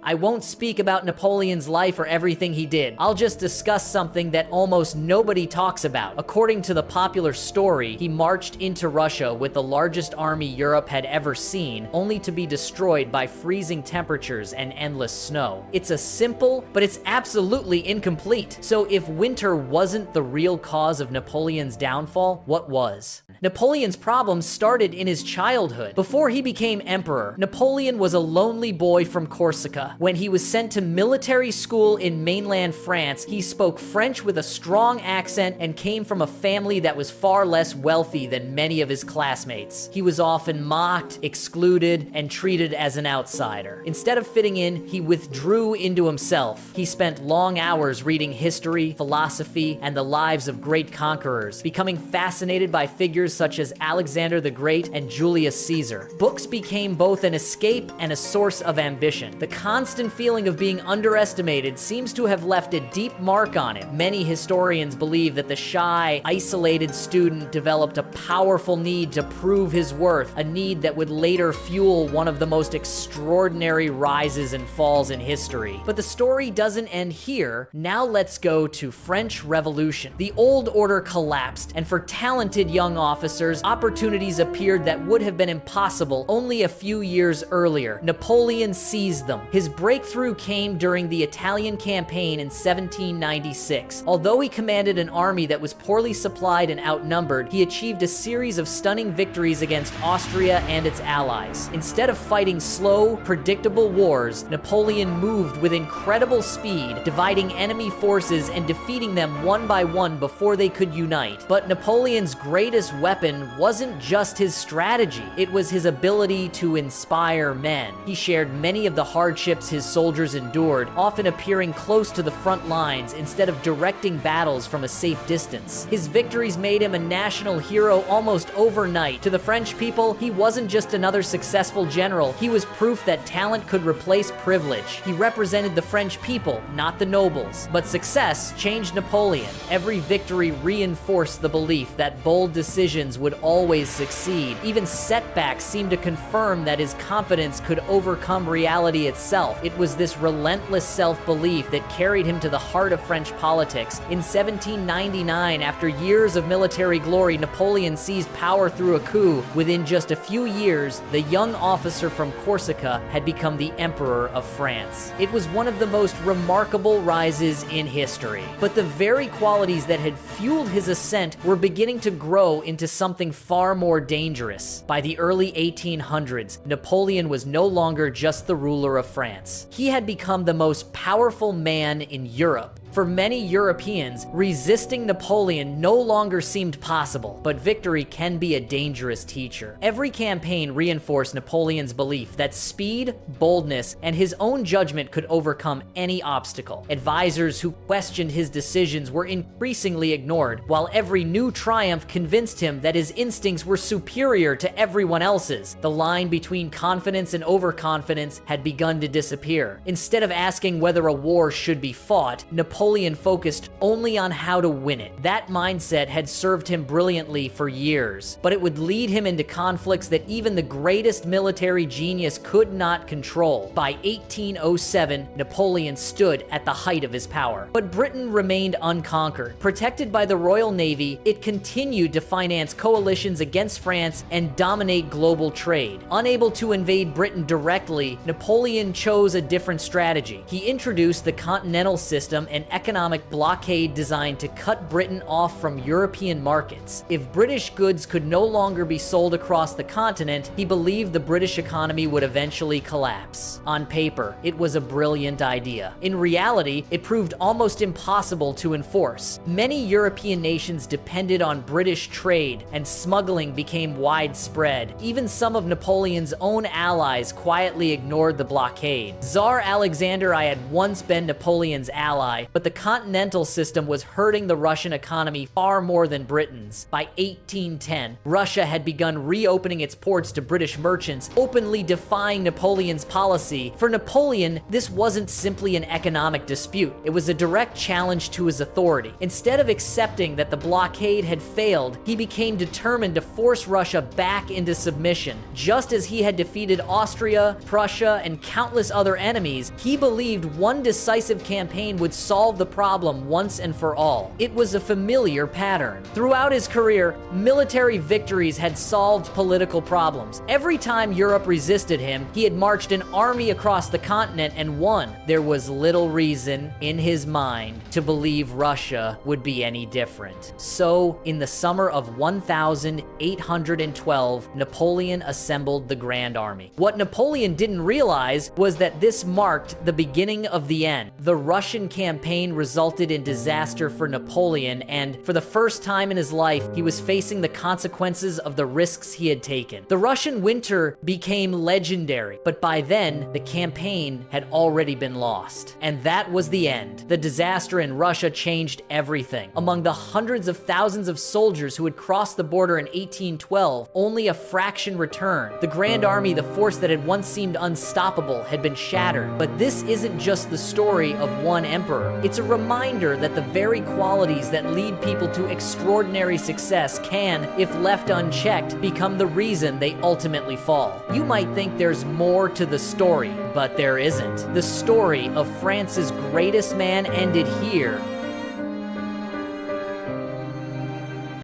I won't speak about Napoleon's life or everything he did. I'll just discuss something that almost nobody talks about. According to the popular story, he marched into Russia with the largest army Europe had ever seen, only to be destroyed by freezing temperatures and endless snow. It's a simple, but it's absolutely incomplete. So if winter wasn't the real cause of Napoleon's downfall, what was? Napoleon's problems started in his childhood. Before he became emperor, Napoleon was a lonely boy from Corsica. When he was sent to military school in mainland France, he spoke French with a strong accent and came from a family that was far less wealthy than many of his classmates. He was often mocked, excluded, and treated as an outsider. Instead of fitting in, he withdrew into himself. He spent long hours reading history, philosophy, and the lives of great conquerors, becoming fascinated by figures such as Alexander the Great and Julius Caesar. Books became both an escape and a source of ambition. The constant feeling of being underestimated seems to have left a deep mark on him. Many historians believe that the shy, isolated student developed a powerful need to prove his worth, a need that would later fuel one of the most extraordinary rises and falls in history. But the story doesn't end here. Now let's go to French Revolution. The old order collapsed, and for talented young officers, opportunities appeared that would have been impossible only a few years earlier. Napoleon seized them. His breakthrough came during the Italian campaign in 1796. Although he commanded an army that was poorly supplied and outnumbered, he achieved a series of stunning victories against Austria and its allies. Instead of fighting slow, predictable wars, Napoleon moved with incredible speed, dividing enemy forces and defeating them one by one before they could unite. But Napoleon's greatest weapon wasn't just his strategy, it was his ability to inspire men. He shared many of the hardships his soldiers endured, often appearing close to the front lines instead of directing battles from a safe distance. His victories made him a national hero almost overnight. To the French people, he wasn't just another successful general, he was proof that talent could replace privilege. He represented the French people, not the nobles. But success changed Napoleon. Every victory reinforced the belief that bold decisions would always succeed. Even setbacks seemed to confirm that his confidence could overcome reality itself. It was this relentless self-belief that carried him to the heart of French politics. In 1799, after years of military glory, Napoleon seized power through a coup. Within just a few years, the young officer from Corsica had become the Emperor of France. It was one of the most remarkable rises in history. But the very qualities that had fueled his ascent were beginning to grow into something far more dangerous. By the early 1800s, Napoleon was no longer just the ruler of France. He had become the most powerful man in Europe. For many Europeans, resisting Napoleon no longer seemed possible, but victory can be a dangerous teacher. Every campaign reinforced Napoleon's belief that speed, boldness, and his own judgment could overcome any obstacle. Advisors who questioned his decisions were increasingly ignored, while every new triumph convinced him that his instincts were superior to everyone else's. The line between confidence and overconfidence had begun to disappear. Instead of asking whether a war should be fought, Napoleon focused only on how to win it. That mindset had served him brilliantly for years, but it would lead him into conflicts that even the greatest military genius could not control. By 1807, Napoleon stood at the height of his power. But Britain remained unconquered. Protected by the Royal Navy, it continued to finance coalitions against France and dominate global trade. Unable to invade Britain directly, Napoleon chose a different strategy. He introduced the continental system and economic blockade designed to cut Britain off from European markets. If British goods could no longer be sold across the continent, he believed the British economy would eventually collapse. On paper, it was a brilliant idea. In reality, it proved almost impossible to enforce. Many European nations depended on British trade, and smuggling became widespread. Even some of Napoleon's own allies quietly ignored the blockade. Tsar Alexander I had once been Napoleon's ally, but but the continental system was hurting the Russian economy far more than Britain's. By 1810, Russia had begun reopening its ports to British merchants, openly defying Napoleon's policy. For Napoleon, this wasn't simply an economic dispute. It was a direct challenge to his authority. Instead of accepting that the blockade had failed, he became determined to force Russia back into submission. Just as he had defeated Austria, Prussia, and countless other enemies, he believed one decisive campaign would solve the problem once and for all. It was a familiar pattern. Throughout his career, military victories had solved political problems. Every time Europe resisted him, he had marched an army across the continent and won. There was little reason in his mind to believe Russia would be any different. So, in the summer of 1812, Napoleon assembled the Grand Army. What Napoleon didn't realize was that this marked the beginning of the end. The Russian campaign resulted in disaster for Napoleon, and for the first time in his life, he was facing the consequences of the risks he had taken. The Russian winter became legendary, but by then, the campaign had already been lost. And that was the end. The disaster in Russia changed everything. Among the hundreds of thousands of soldiers who had crossed the border in 1812, only a fraction returned. The Grand Army, the force that had once seemed unstoppable, had been shattered. But this isn't just the story of one emperor. It's a reminder that the very qualities that lead people to extraordinary success can, if left unchecked, become the reason they ultimately fall. You might think there's more to the story, but there isn't. The story of France's greatest man ended here,